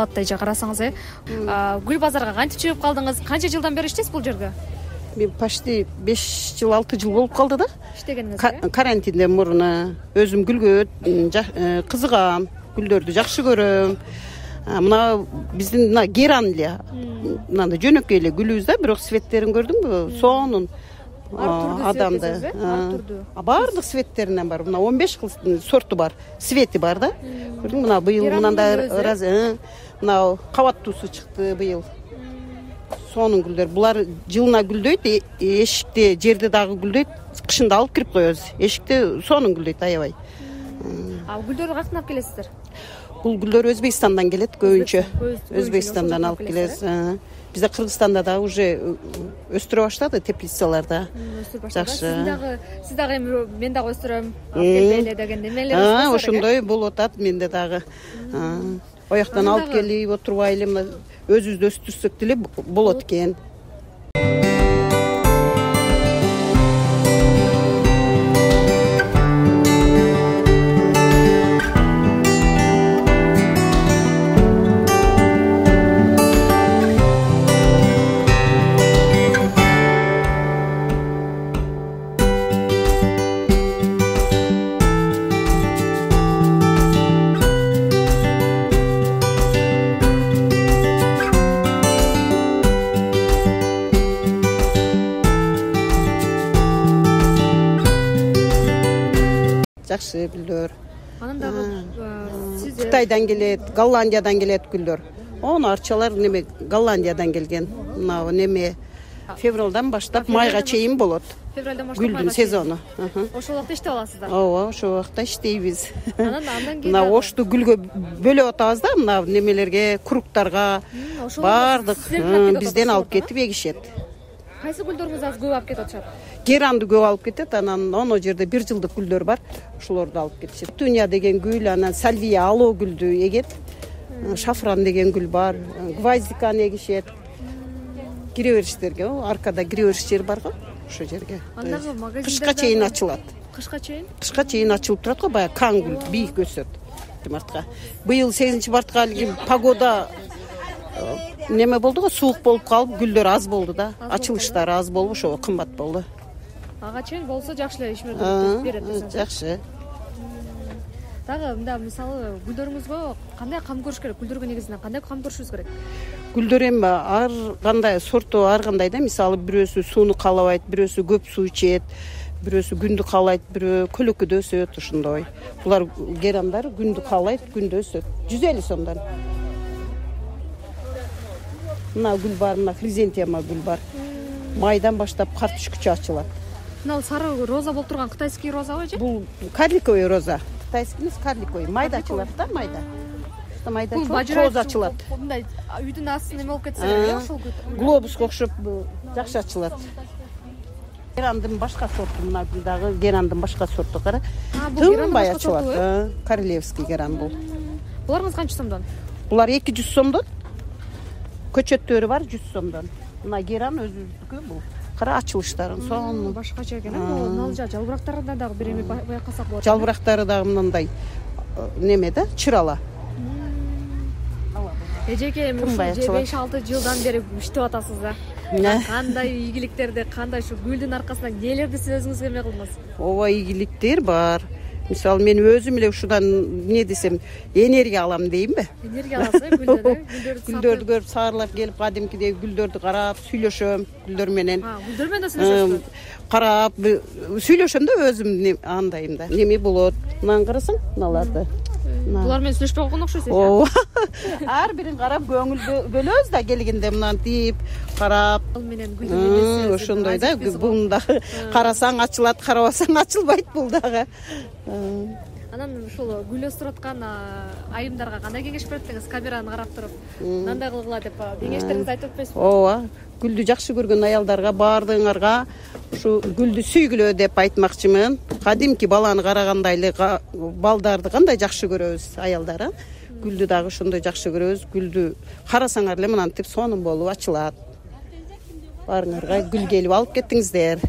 калат да эже карасаңыз гүл базарга кантип чыгып калдыңыз? Канча жылдан бери иштейсиз бул жерде? Мен почти 5 жыл 6 жыл болуп калды да. İştegeniz Карантинден мурун өзүм гүлгө кызыгам, гүлдөрдү жакшы көрөм. Мына биздин мына геран эле. Мындай жөнөкөй эле гүлүбүз да, бирок светтерин көрдүңбү? Сонун адамды. Бардык светтеринен бар. Мына 15 кыл сорту бар, свети бар да. Көрдүң, мына быйыл мынандай мына кабаттуусу чыкты быйыл. Сонун гүлдөр. Булар жылына гүлдөйт, эшикте, жерде дагы гүлдөйт. Кышында алып кирип коебуз. Эшикте сонун гүлдөйт аябай. Гүлдөрдү каяктан алып келесиздер? Бул гүлдөр Өзбекстандан келет көбүнчө. Өзбекстандан алып келебиз. Бизде Кыргызстанда да уже өстүрө баштады теплицаларда. Жакшы. Сиз дагы мен дагы өстүрөм, алып келбейле деген немелер. Ошондой болуп атат менде дагы. Ояктан алып келип отурбайлы, өзүбүздү өстүрсөк деле болот экен. Жакшы гүлдөр. Анан дагы сиз Кытайдан келет, Голландиядан келет гүлдөр. Оны арчалар неме Голландиядан келген. Мына неме февралдан баштап майга чейин болот. Февралдан баштап гүлдүн сезону. Ошол убакта иштеп аласыздар. Ооба, ошол убакта иштейбиз. Андан кийин мына ошту гүлгө бөлөп атабыз да, мына немелерге, куруктарга бардык бизден алып кетип эгишет. Кайсы гүлдөрүңүз аз көп алып кетип атышат? Геранды көп алып кетет, анан оно жерде 1 жылдык гүлдөр бар, ошолорду алып кетишет. Туня деген гүл, анан сальвия ало гүлдү эгет. Шафран деген гүл бар, гвоздиканы эгишет. Кире бериштерге, аркада кире бериш жер бар го, ошол жерге. Кышка чейин ачылат. Кышка чейин? Кышка чейин ачылып турат го, баягы кан гүл, бийик өсөт. Мартка. Быйыл 8-мартка погода неме болду го, суук болуп калып, гүлдөр аз болду да. Ачылыштары аз болуп, ошо кымбат болду. Ага чейин болсо жакшы эле ишмердик берет десеңиз. Жакшы. Дагы мында мисалы гүлдөрүңүзгө кандай кам көрүш керек? Гүлдөргө негизинен кандай кам көрүшүбүз керек? Гүлдөр эми ар кандай сорту ар кандай да, мисалы бирөөсү сууну каалабайт, бирөөсү көп суу ичет, бирөөсү күндү каалайт, бирөө көлөкөдө өсөт, ошондой. Булар герандар күндү каалайт, күндө өсөт. 150 сомдон. Мына гүл бар, мына хризантема гүл бар. Майдан баштап кар түшкүчө ачылат. Мына сары роза болуп турган кытайский розабы же? Бул карликовый роза. Кытайский эмес, карликовый. Майда ачылат да, майда. Майда роза ачылат. Мындай үйдүн астын эме болуп кетсе, ошол глобуско окшоп жакшы ачылат. Герандын башка сорту, мына гүл дагы герандын башка сорту кара. Тынбай ачылат. Королевский геран бул. Буларыңыз канча сомдон? Булар 200 сомдон. Көчөттөрү бар 100 сомдон. Мына геран өзүбүздүкү бул. Кара ачылыштарын сонун. Башкача экен, бул жалбырактарында дагы бир эме байкасак болот. Жалбырактары дагы мындай неме да, чырала. Эжеке, ушул 5-6 жылдан бери иштеп атасыз да. Кандай ийгиликтерди, кандай ушу гүлдүн аркасынан нелерди сиз өзүңүзгө эме кылдыңыз? Ооба, ийгиликтер бар. Мисалы мен өзүм эле ушудан эмне десем, энергия алам деймби? Энергия аласыз, гүлдөрдөн? Гүлдөрдү көрүп саарлап келип, кадимкидей гүлдөрдү карап, сүйлөшөм гүлдөр менен. Гүлдөр менен да сүйлөшөсүз? Карап, сүйлөшөм да өзүм андайым да. Неме болот? Мынаны карасаң, мыналарды. Булар менен сүйлөшпөй койгон окшойсуз. Ооба. Ар бирин карап көңүл бөлөбүз да, келгенде мынаны тип, карап. Ал менен гүлдүн эмеси. Ошондой да, бул дагы карасаң ачылат, карабасаң ачылбайт бул дагы. Анан ушул гүл өстүрүп аткан айымдарга кандай кеңеш берет деңиз? Камераны карап туруп, мындай кылгыла деп кеңештериңизди айтып өтпөйсүзбү? Ооба. Гүлдү жакшы көргөн аялдарга баардыгыңарга ушу гүлдү сүйгүлө деп айтмакчымын. Кадимки баланы карагандай эле балдарды кандай жакшы көрөбүз аялдар, гүлдү дагы ошондой жакшы көрөбүз. Гүлдү карасаңар эле мынантип сонун болуп ачылат. Барыңарга гүл келип алып кеттиңиздер.